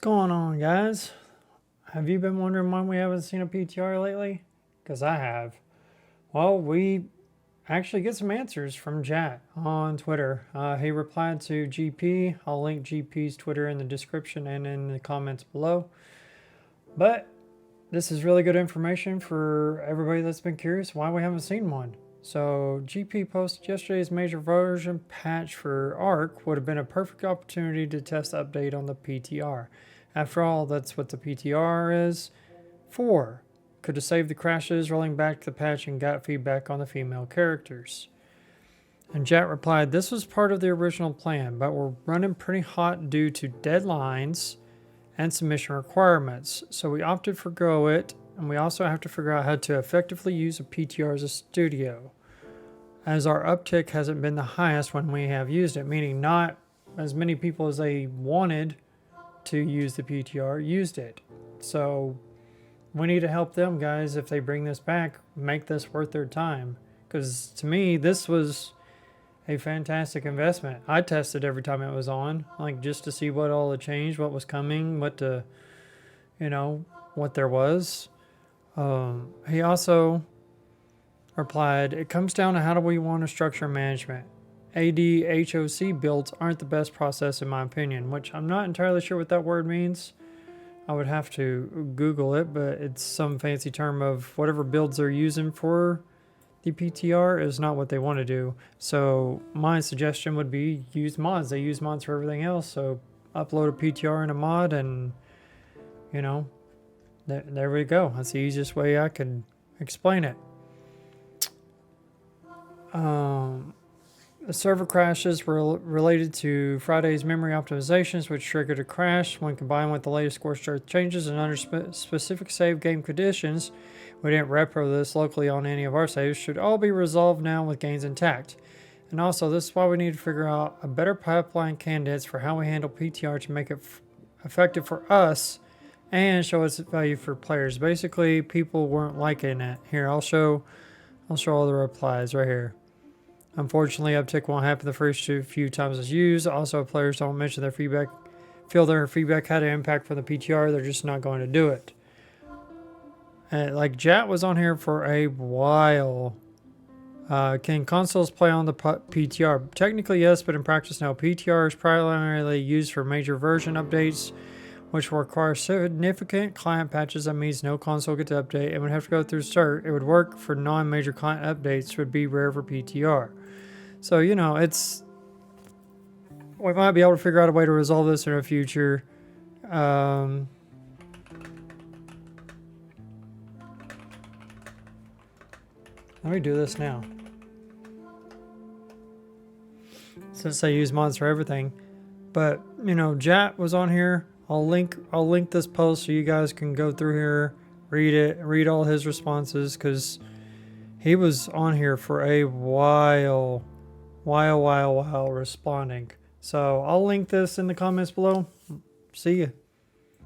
going on, guys? Have you been wondering why we haven't seen a PTR lately? Because I have. Well, we actually get some answers from Jack on Twitter. He replied to GP. I'll link GP's Twitter in the description and in the comments below. But this is really good information for everybody that's been curious why we haven't seen one. So GP posted yesterday's major version patch for ARC would have been a perfect opportunity to test the update on the PTR. After all, that's what the PTR is for. Could have saved the crashes, rolling back the patch, and got feedback on the female characters. And Jack replied, this was part of the original plan, but we're running pretty hot due to deadlines and submission requirements. So we opted for Go It, and we also have to figure out how to effectively use a PTR as a studio, as our uptick hasn't been the highest when we have used it, meaning not as many people as they wanted to use the PTR used it. So we need to help them, guys, if they bring this back, make this worth their time. Because to me, this was a fantastic investment. I tested every time it was on, like just to see what all had changed, what was coming, what to, what there was. He also replied, it comes down to how do we want to structure management. ADHOC builds aren't the best process in my opinion, which I'm not entirely sure what that word means. I would have to Google it, but it's some fancy term of whatever builds they're using for the PTR is not what they want to do. So my suggestion would be use mods. They use mods for everything else. So upload a PTR in a mod and, there we go. That's the easiest way I could explain it. The server crashes were related to Friday's memory optimizations, which triggered a crash. When combined with the latest scorched earth changes and under specific save game conditions, we didn't repro this locally on any of our saves, should all be resolved now with gains intact. And also, this is why we need to figure out a better pipeline candidates for how we handle PTR to make it effective for us and show its value for players. Basically, people weren't liking it. Here, I'll show all the replies right here. Unfortunately, uptick won't happen the first few times it's used. Also, if players don't mention their feedback, feel their feedback had an impact from the PTR, they're just not going to do it. Like Jat was on here for a while. Can consoles play on the PTR? Technically, yes, but in practice, no. PTR is primarily used for major version updates, which require significant client patches. That means no console gets to update and would have to go through cert. It would work for non-major client updates, would be rare for PTR. So, we might be able to figure out a way to resolve this in the future. Let me do this now. Since I use mods for everything. But, Jat was on here. I'll link this post so you guys can go through here, read it, read all his responses, because he was on here for a while responding. So I'll link this in the comments below. See ya.